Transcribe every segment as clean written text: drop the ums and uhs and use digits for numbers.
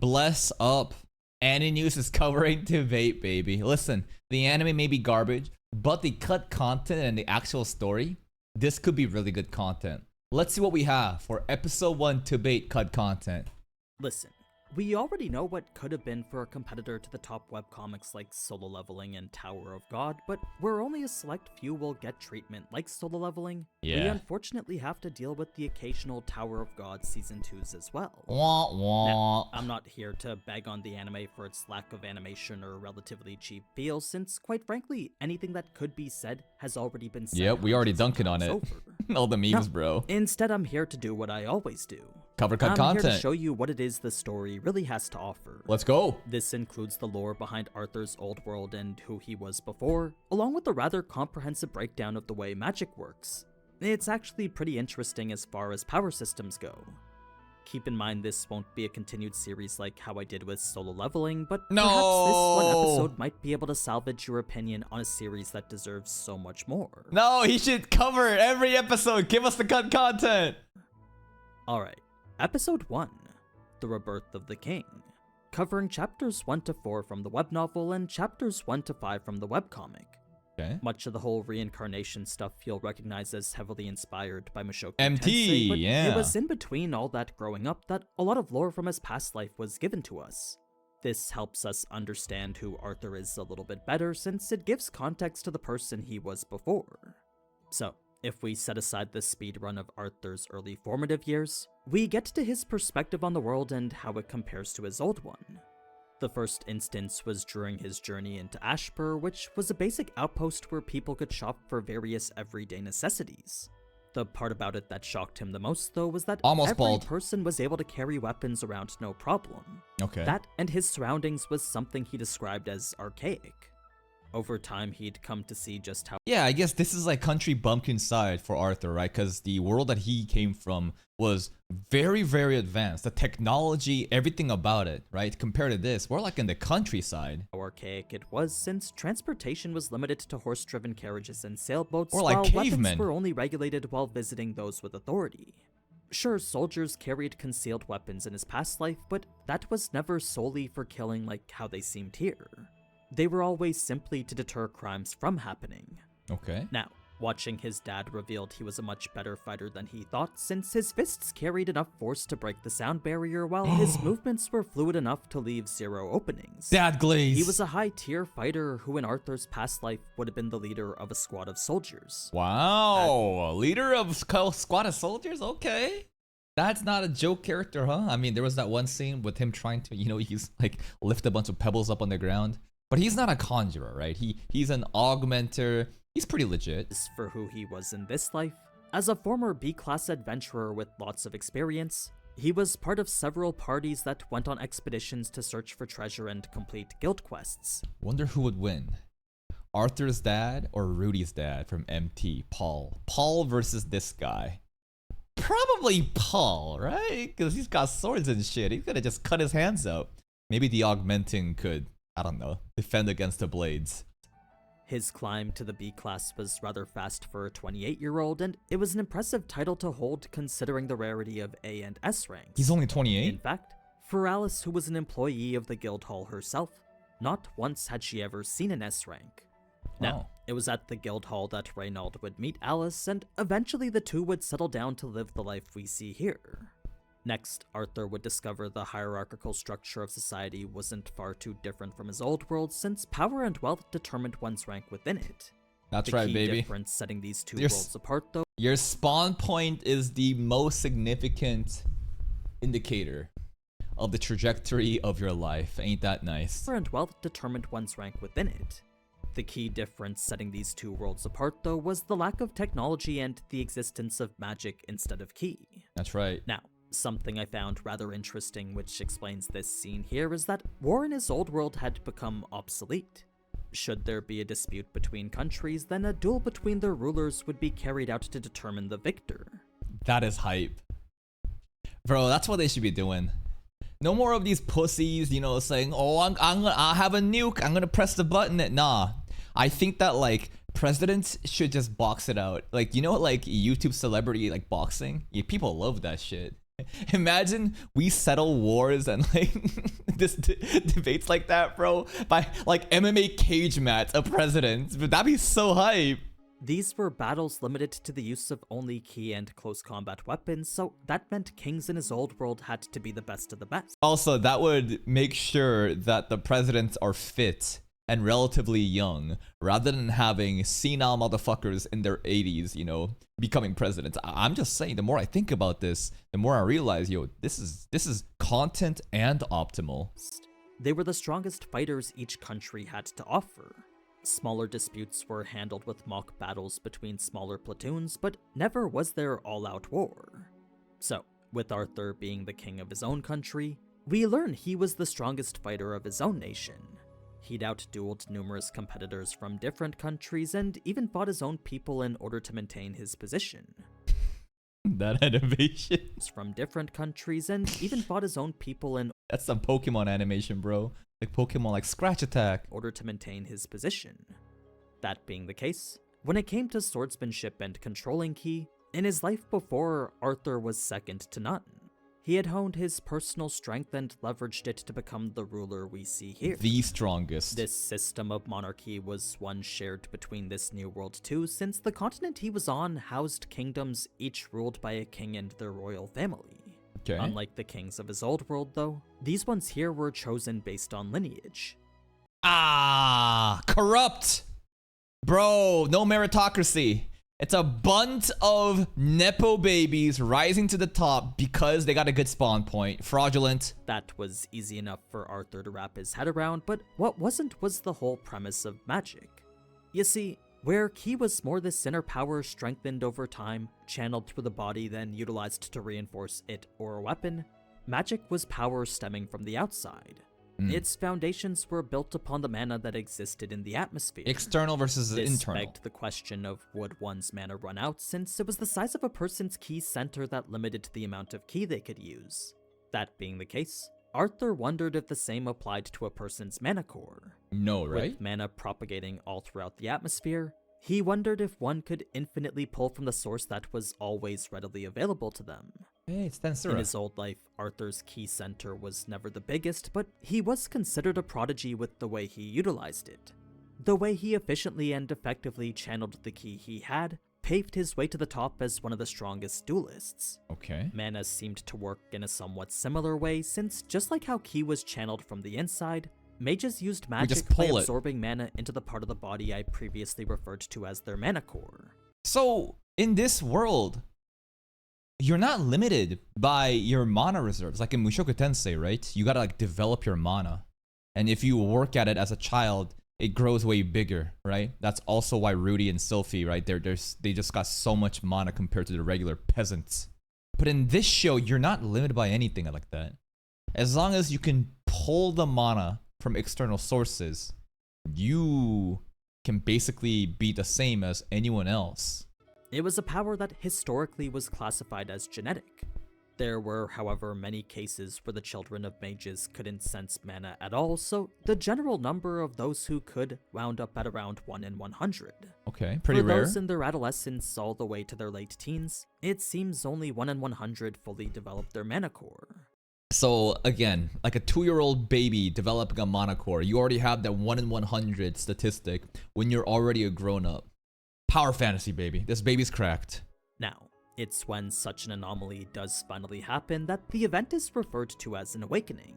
Bless up. AniNews is covering TBATE, baby. Listen, the anime may be garbage, but the cut content and the actual story, this could be really good content. Let's see what we have for episode 1 TBATE cut content. Listen, we already know what could have been for a competitor to the top webcomics like Solo Leveling and Tower of God, but where only a select few will get treatment like Solo Leveling, we unfortunately have to deal with the occasional Tower of God Season 2s as well. Wah, wah. Now, I'm not here to beg on the anime for its lack of animation or relatively cheap feel, since quite frankly, anything that could be said has already been said. Yep, we already dunking on it. All the memes, bro. Instead, I'm here to do what I always do. Cover cut I'm content. here to show you what it is the story really has to offer. Let's go. This includes the lore behind Arthur's old world and who he was before, along with a rather comprehensive breakdown of the way magic works. It's actually pretty interesting as far as power systems go. Keep in mind this won't be a continued series like how I did with Solo Leveling, but perhaps this one episode might be able to salvage your opinion on a series that deserves so much more. No, he should cover every episode. Give us the cut content. Alright. Episode 1, The Rebirth of the King, covering chapters 1 to 4 from the web novel and chapters 1 to 5 from the webcomic. Okay. Much of the whole reincarnation stuff you'll recognize as heavily inspired by Mushoku MT, Tensei, but yeah. it was in between all that growing up that a lot of lore from his past life was given to us. This helps us understand who Arthur is a little bit better since it gives context to the person he was before. So, if we set aside the speedrun of Arthur's early formative years, we get to his perspective on the world and how it compares to his old one. The first instance was during his journey into Ashpur, which was a basic outpost where people could shop for various everyday necessities. The part about it that shocked him the most, though, was that every person was able to carry weapons around no problem. Okay. That and his surroundings was something he described as archaic. Over time, he'd come to see just how— Yeah, I guess this is like country bumpkin side for Arthur, right? Because the world that he came from was very, very advanced. The technology, everything about it, right? Compared to this, we're like in the countryside. How archaic it was, since transportation was limited to horse-driven carriages and sailboats, or like while cavemen. Weapons were only regulated while visiting those with authority. Sure, soldiers carried concealed weapons in his past life, but that was never solely for killing like how they seemed here. They were always simply to deter crimes from happening. Okay. Now, watching his dad revealed he was a much better fighter than he thought, since his fists carried enough force to break the sound barrier while his movements were fluid enough to leave zero openings. Dad glaze. He was a high-tier fighter who in Arthur's past life would have been the leader of a squad of soldiers. Wow, leader of squad of soldiers? Okay. That's not a joke character, huh? I mean, there was that one scene with him trying to, he's like lift a bunch of pebbles up on the ground. But he's not a conjurer, right? He's an augmenter. He's pretty legit. For who he was in this life, as a former B-class adventurer with lots of experience, he was part of several parties that went on expeditions to search for treasure and complete guild quests. Wonder who would win. Arthur's dad or Rudy's dad from MT, Paul. Paul versus this guy. Probably Paul, right? Because he's got swords and shit. He's gonna just cut his hands out. Maybe the augmenting could, I don't know, defend against the blades. His climb to the B-class was rather fast for a 28-year-old, and it was an impressive title to hold considering the rarity of A and S ranks. He's only 28? In fact, for Alice, who was an employee of the guild hall herself, not once had she ever seen an S rank. Now, it was at the guild hall that Reynald would meet Alice, and eventually the two would settle down to live the life we see here. Next, Arthur would discover the hierarchical structure of society wasn't far too different from his old world, since power and wealth determined one's rank within it. That's right, baby. The key difference setting these two worlds apart, though— your spawn point is the most significant indicator of the trajectory of your life. Ain't that nice? Power and wealth determined one's rank within it. The key difference setting these two worlds apart, though, was the lack of technology and the existence of magic instead of ki. That's right. Now, something I found rather interesting which explains this scene here is that war in his old world had become obsolete. Should there be a dispute between countries, then a duel between their rulers would be carried out to determine the victor. That is hype. Bro, that's what they should be doing. No more of these pussies, saying, oh, I have a nuke, I'm gonna press the button. Nah, I think that like presidents should just box it out. Like, like YouTube celebrity like boxing? Yeah, people love that shit. Imagine we settle wars and like this debates like that, bro, by like MMA cage match of presidents. But that'd be so hype. These were battles limited to the use of only key and close combat weapons, so that meant kings in his old world had to be the best of the best. Also, that would make sure that the presidents are fit and relatively young, rather than having senile motherfuckers in their 80s, you know, becoming presidents. I'm just saying, the more I think about this, the more I realize, yo, this is content and optimal. They were the strongest fighters each country had to offer. Smaller disputes were handled with mock battles between smaller platoons, but never was there all-out war. So, with Arthur being the king of his own country, we learn he was the strongest fighter of his own nation. He'd out-dueled numerous competitors from different countries and even fought his own people in order to maintain his position. That animation. From different countries and even fought his own people in That's some Pokemon animation, bro. Like Pokemon like Scratch Attack. order to maintain his position. That being the case, when it came to swordsmanship and controlling ki, in his life before, Arthur was second to none. He had honed his personal strength and leveraged it to become the ruler we see here. The strongest. This system of monarchy was one shared between this new world too, since the continent he was on housed kingdoms each ruled by a king and their royal family. Okay. Unlike the kings of his old world though, these ones here were chosen based on lineage. Ah, corrupt. Bro, no meritocracy. It's a bunch of nepo babies rising to the top because they got a good spawn point. Fraudulent. That was easy enough for Arthur to wrap his head around, but what wasn't was the whole premise of magic. You see, where ki was more this inner power strengthened over time, channeled through the body then utilized to reinforce it or a weapon, magic was power stemming from the outside. Its foundations were built upon the mana that existed in the atmosphere. External versus This internal. begged the question of would one's mana run out, since it was the size of a person's ki center that limited the amount of ki they could use. That being the case, Arthur wondered if the same applied to a person's mana core. No, right? With mana propagating all throughout the atmosphere, he wondered if one could infinitely pull from the source that was always readily available to them. Hey, it's Tensura. In his old life, Arthur's ki center was never the biggest, but he was considered a prodigy with the way he utilized it. The way he efficiently and effectively channeled the ki he had paved his way to the top as one of the strongest duelists. Okay. Mana seemed to work in a somewhat similar way, since just like how ki was channeled from the inside, mages used magic by pull it. absorbing mana into the part of the body I previously referred to as their mana core. So, in this world, you're not limited by your mana reserves. Like in Mushoku Tensei, right? You gotta like develop your mana. And if you work at it as a child, it grows way bigger, right? That's also why Rudy and Sylphie, right? They just got so much mana compared to the regular peasants. But in this show, you're not limited by anything like that. As long as you can pull the mana from external sources, you can basically be the same as anyone else. It was a power that historically was classified as genetic. There were, however, many cases where the children of mages couldn't sense mana at all, so the general number of those who could wound up at around 1 in 100. Okay, pretty For rare. those in their adolescence all the way to their late teens, it seems only 1 in 100 fully developed their mana core. So again, like a 2-year-old baby developing a mana core, you already have that 1 in 100 statistic when you're already a grown-up. Power fantasy, baby. This baby's cracked. Now, it's when such an anomaly does finally happen that the event is referred to as an awakening.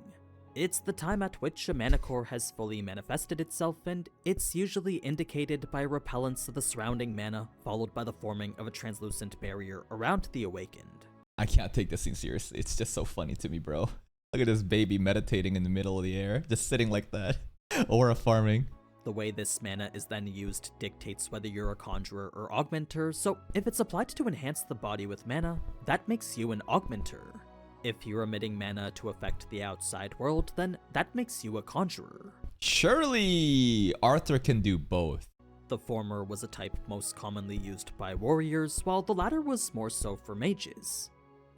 It's the time at which a mana core has fully manifested itself, and it's usually indicated by repellence of the surrounding mana, followed by the forming of a translucent barrier around the awakened. I can't take this scene seriously. It's just so funny to me, bro. Look at this baby meditating in the middle of the air, just sitting like that. Aura farming. The way this mana is then used dictates whether you're a conjurer or augmenter, so if it's applied to enhance the body with mana, that makes you an augmenter. If you're emitting mana to affect the outside world, then that makes you a conjurer. Surely Arthur can do both. The former was a type most commonly used by warriors, while the latter was more so for mages.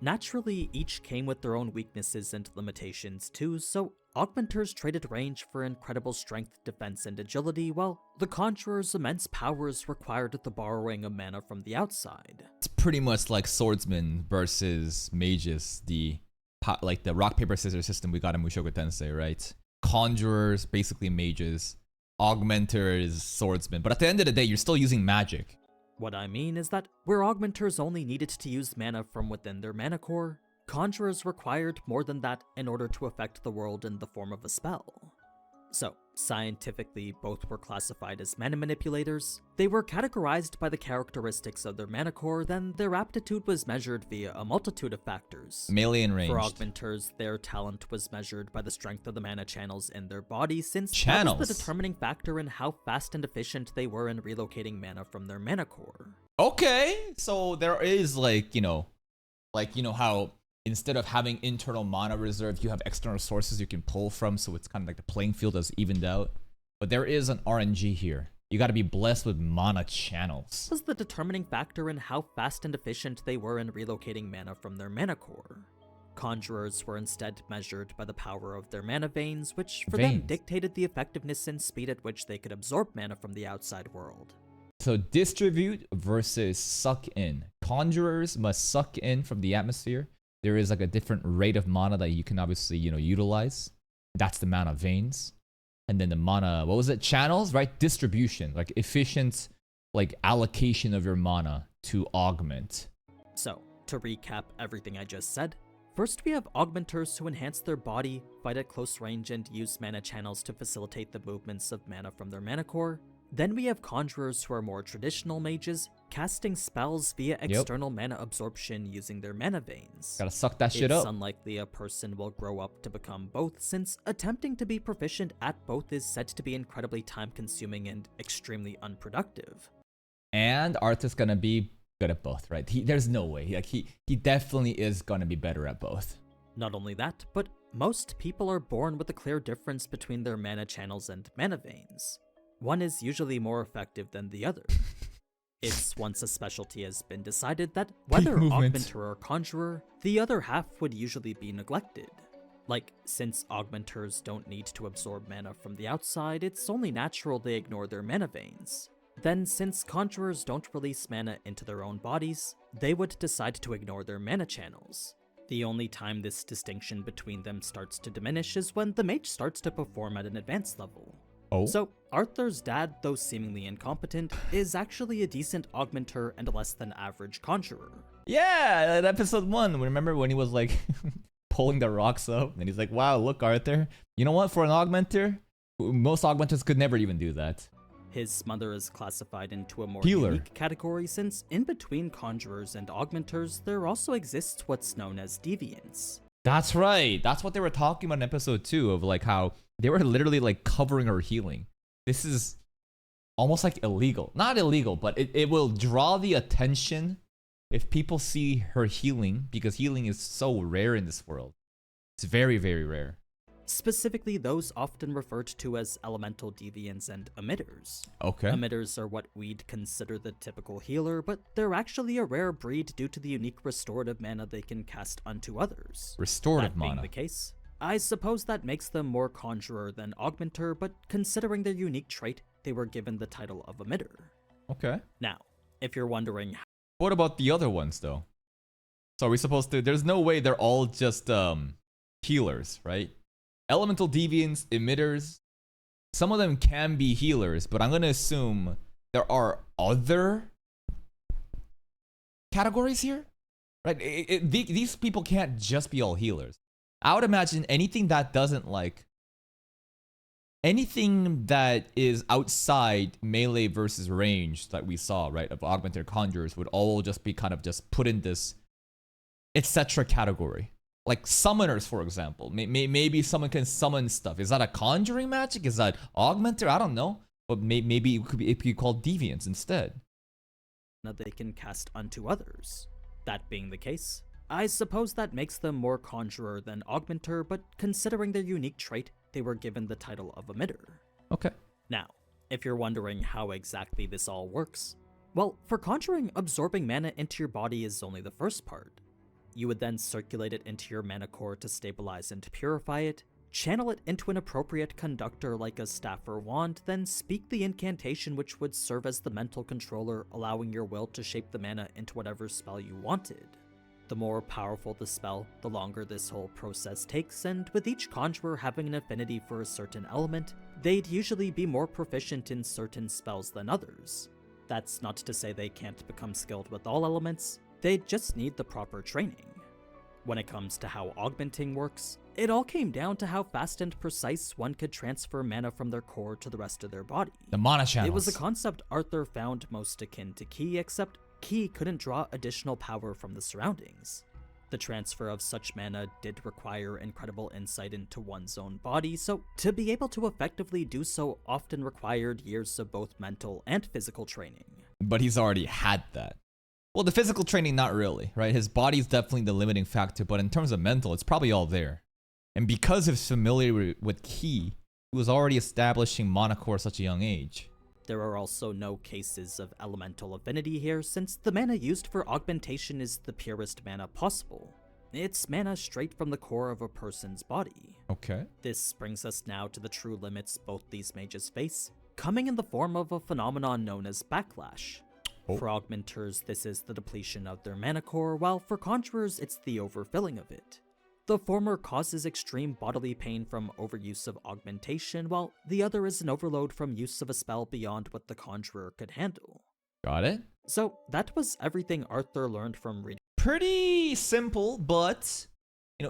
Naturally, each came with their own weaknesses and limitations too, so Augmenters traded range for incredible strength, defense, and agility, while the Conjurer's immense powers required the borrowing of mana from the outside. It's pretty much like swordsman versus mages, like the rock paper scissors system we got in Mushoku Tensei, right? Conjurers basically mages, augmenters swordsmen, but at the end of the day, you're still using magic. What I mean is that where Augmenters only needed to use mana from within their mana core, Conjurers required more than that in order to affect the world in the form of a spell. So, scientifically, both were classified as mana manipulators. They were categorized by the characteristics of their mana core, then their aptitude was measured via a multitude of factors. Melee and ranged. For Augmenters, their talent was measured by the strength of the mana channels in their body, since Channels. that was the determining factor in how fast and efficient they were in relocating mana from their mana core. Okay, so there is like, how instead of having internal mana reserve, you have external sources you can pull from, so it's kind of like the playing field is evened out. But there is an RNG here. You gotta be blessed with mana channels. Was the determining factor in how fast and efficient they were in relocating mana from their mana core. Conjurers were instead measured by the power of their mana veins, which for them dictated the effectiveness and speed at which they could absorb mana from the outside world. So distribute versus suck in. Conjurers must suck in from the atmosphere. There is like a different rate of mana that you can obviously, utilize. That's the mana veins. And then the mana, what was it? Channels, right? Distribution, like efficient, like allocation of your mana to augment. So, to recap everything I just said, first we have Augmenters who enhance their body, fight at close range, and use mana channels to facilitate the movements of mana from their mana core. Then we have Conjurers who are more traditional mages, casting spells via external mana absorption using their mana veins. Gotta suck that shit up. It's unlikely a person will grow up to become both, since attempting to be proficient at both is said to be incredibly time-consuming and extremely unproductive. And Arthur's gonna be good at both, right? There's no way. Like he definitely is gonna be better at both. Not only that, but most people are born with a clear difference between their mana channels and mana veins. One is usually more effective than the other. It's once a specialty has been decided that whether Augmenter or Conjurer, the other half would usually be neglected. Like, since Augmenters don't need to absorb mana from the outside, it's only natural they ignore their mana veins. Then, since Conjurers don't release mana into their own bodies, they would decide to ignore their mana channels. The only time this distinction between them starts to diminish is when the mage starts to perform at an advanced level. Oh. So, Arthur's dad, though seemingly incompetent, is actually a decent Augmenter and a less than average Conjurer. Yeah, in episode 1, remember when he was like pulling the rocks up? And he's like, wow, look, Arthur. You know what? For an Augmenter, most Augmenters could never even do that. His mother is classified into a more Healer. unique category, since in between Conjurers and Augmenters, there also exists what's known as Deviants. That's right. That's what they were talking about in episode 2 of like how they were literally like covering her healing. This is almost like illegal. Not illegal, but it will draw the attention if people see her healing, because healing is so rare in this world. It's very, very rare. Specifically, those often referred to as elemental deviants and emitters. Okay. Emitters are what we'd consider the typical healer, but they're actually a rare breed due to the unique restorative mana they can cast unto others. Restorative mana. That being the case, I suppose that makes them more Conjurer than Augmenter, but considering their unique trait, they were given the title of emitter. Okay. Now, if you're wondering, What about the other ones though? So are we supposed to, there's no way they're all just healers, right? Elemental deviants, emitters, some of them can be healers, but I'm gonna assume there are other categories here, right? These people can't just be all healers. I would imagine anything that doesn't like, anything that is outside melee versus range that we saw, right, of augmented conjurers would all just be kind of just put in this etc. category. Like summoners, for example. Maybe someone can summon stuff. Is that a conjuring magic? Is that augmenter? I don't know. But maybe it could be called deviants instead. they can cast unto others. That being the case, I suppose that makes them more Conjurer than Augmenter, but considering their unique trait, they were given the title of emitter. Okay. Now, if you're wondering how exactly this all works, well, for conjuring, absorbing mana into your body is only the first part. You would then circulate it into your mana core to stabilize and purify it, channel it into an appropriate conductor like a staff or wand, then speak the incantation which would serve as the mental controller, allowing your will to shape the mana into whatever spell you wanted. The more powerful the spell, the longer this whole process takes, and with each conjurer having an affinity for a certain element, they'd usually be more proficient in certain spells than others. That's not to say they can't become skilled with all elements, they'd just need the proper training. When it comes to how augmenting works, it all came down to how fast and precise one could transfer mana from their core to the rest of their body. The mana channels. It was a concept Arthur found most akin to Ki, except Ki couldn't draw additional power from the surroundings. The transfer of such mana did require incredible insight into one's own body, so to be able to effectively do so often required years of both mental and physical training. But he's already had that. Well, the physical training, not really, right? His body's definitely the limiting factor, but in terms of mental, it's probably all there. And because of his familiarity with Ki, he was already establishing mana core at such a young age. There are also no cases of elemental affinity here, since the mana used for augmentation is the purest mana possible. It's mana straight from the core of a person's body. Okay. This brings us now to the true limits both these mages face, coming in the form of a phenomenon known as backlash. Oh. For augmenters, this is the depletion of their mana core, while for conjurers, it's the overfilling of it. The former causes extreme bodily pain from overuse of augmentation, while the other is an overload from use of a spell beyond what the conjurer could handle. Got it? So that was everything Arthur learned from reading. Pretty simple, but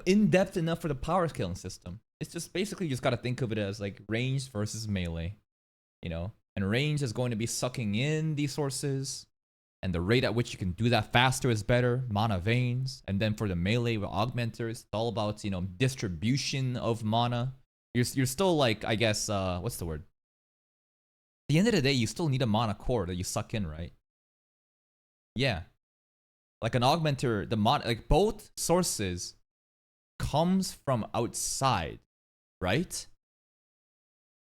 in-depth enough for the power scaling system. It's just basically just got to think of it as like range versus melee, and range is going to be sucking in these sources, and the rate at which you can do that faster is better, mana veins. And then for the melee with augmenters, it's all about, distribution of mana. You're still like, I guess, what's the word? At the end of the day, you still need a mana core that you suck in, right? Yeah. Like an augmenter, like both sources comes from outside, right?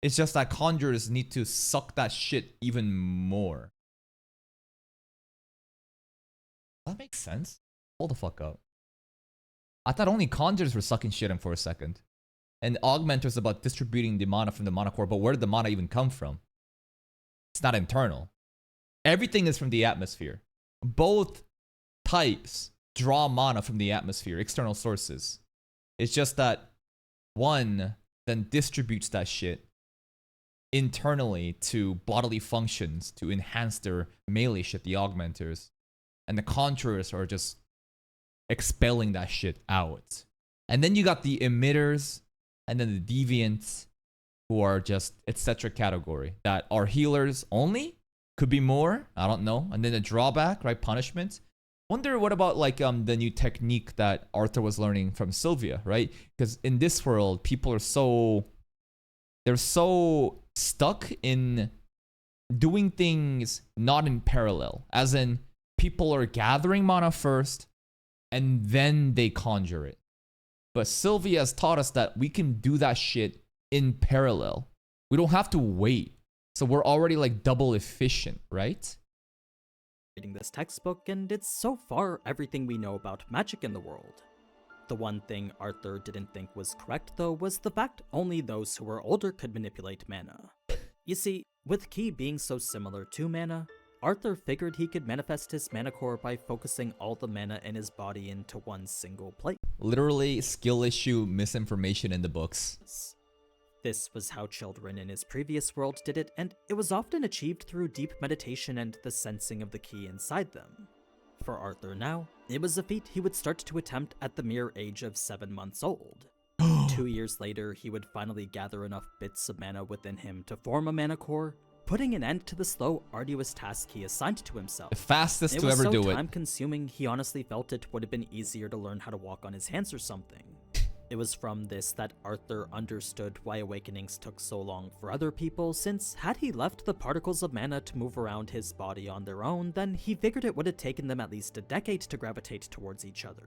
It's just that conjurers need to suck that shit even more. That makes sense. Hold the fuck up. I thought only conjurers were sucking shit in for a second. And augmenters about distributing the mana from the mana core, but where did the mana even come from? It's not internal. Everything is from the atmosphere. Both types draw mana from the atmosphere, external sources. It's just that one then distributes that shit internally to bodily functions to enhance their melee shit, the augmenters. And the conjurers are just expelling that shit out. And then you got the emitters and then the deviants who are just etc. category that are healers only. Could be more, I don't know. And then the drawback, right? Punishment. Wonder what about like the new technique that Arthur was learning from Sylvia, right? Because in this world, people are they're so stuck in doing things not in parallel. As in, people are gathering mana first, and then they conjure it. But Sylvia has taught us that we can do that shit in parallel. We don't have to wait. So we're already like double efficient, right? Reading this textbook, and it's so far everything we know about magic in the world. The one thing Arthur didn't think was correct, though, was the fact only those who were older could manipulate mana. You see, with Ki being so similar to mana, Arthur figured he could manifest his mana core by focusing all the mana in his body into one single place. Literally, skill issue misinformation in the books. This was how children in his previous world did it, and it was often achieved through deep meditation and the sensing of the Ki inside them. For Arthur now, it was a feat he would start to attempt at the mere age of 7 months old. 2 years later, he would finally gather enough bits of mana within him to form a mana core, putting an end to the slow, arduous task he assigned to himself. The fastest to ever do it. It was so time-consuming, he honestly felt it would have been easier to learn how to walk on his hands or something. It was from this that Arthur understood why awakenings took so long for other people, since had he left the particles of mana to move around his body on their own, then he figured it would have taken them at least a decade to gravitate towards each other.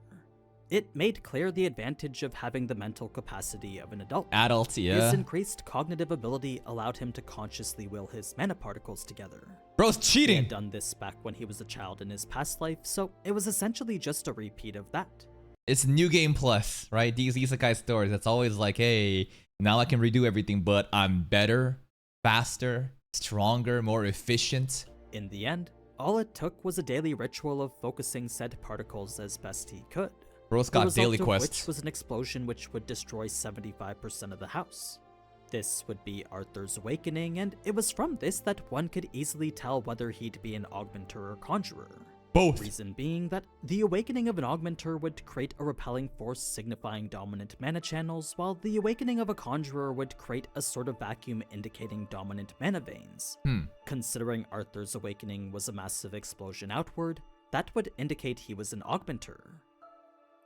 It made clear the advantage of having the mental capacity of an adult. Yeah. His increased cognitive ability allowed him to consciously will his mana particles together. Bro's cheating! He had done this back when he was a child in his past life, so it was essentially just a repeat of that. It's New Game Plus, right? These isekai stories, it's always like, hey, Now I can redo everything, but I'm better, faster, stronger, more efficient. In the end, all it took was a daily ritual of focusing said particles as best he could. Bro's The got result daily of quests. which was an explosion which would destroy 75% of the house. This would be Arthur's awakening, and it was from this that one could easily tell whether he'd be an augmenter or conjurer. Both. Reason being that the awakening of an augmenter would create a repelling force signifying dominant mana channels, while the awakening of a conjurer would create a sort of vacuum indicating dominant mana veins. Considering Arthur's awakening was a massive explosion outward, that would indicate he was an augmenter.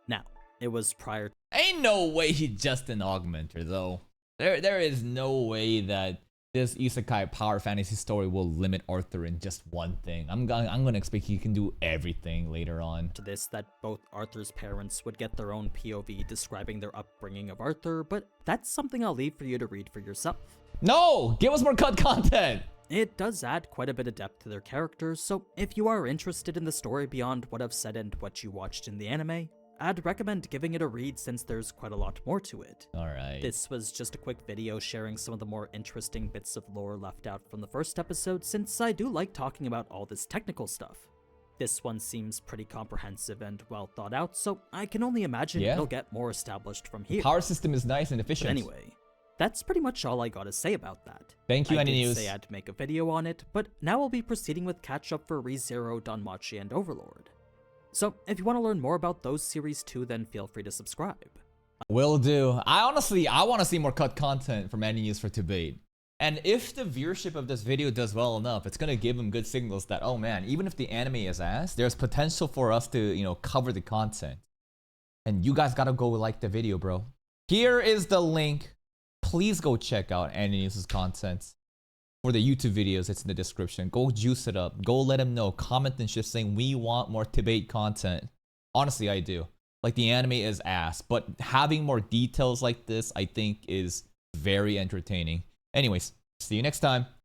Now, it was prior. Ain't no way he's just an augmenter, though. There is no way that this isekai power fantasy story will limit Arthur in just one thing. I'm gonna expect he can do everything later on. To this that both Arthur's parents would get their own POV describing their upbringing of Arthur, but that's something I'll leave for you to read for yourself. No! Give us more cut content! It does add quite a bit of depth to their characters, so if you are interested in the story beyond what I've said and what you watched in the anime, I'd recommend giving it a read since there's quite a lot more to it. Alright. This was just a quick video sharing some of the more interesting bits of lore left out from the first episode, since I do like talking about all this technical stuff. This one seems pretty comprehensive and well thought out, so I can only imagine it'll get more established from here. The power system is nice and efficient. But anyway, that's pretty much all I gotta say about that. Thank you, I did AniNews. say I'd make a video on it, but now I'll be proceeding with catch up for ReZero, Danmachi, and Overlord. So, if you want to learn more about those series too, then feel free to subscribe. Will do. I want to see more cut content from AniNews for TBATE. And if the viewership of this video does well enough, it's gonna give them good signals that, oh man, even if the anime is ass, there's potential for us to, cover the content. And you guys gotta go like the video, bro. Here is the link. Please go check out AniNews' content. For the YouTube videos, it's in the description. Go juice it up. Go let them know. Comment and shit saying we want more TBATE content. Honestly, I do. Like, the anime is ass, but having more details like this, I think, is very entertaining. Anyways, see you next time.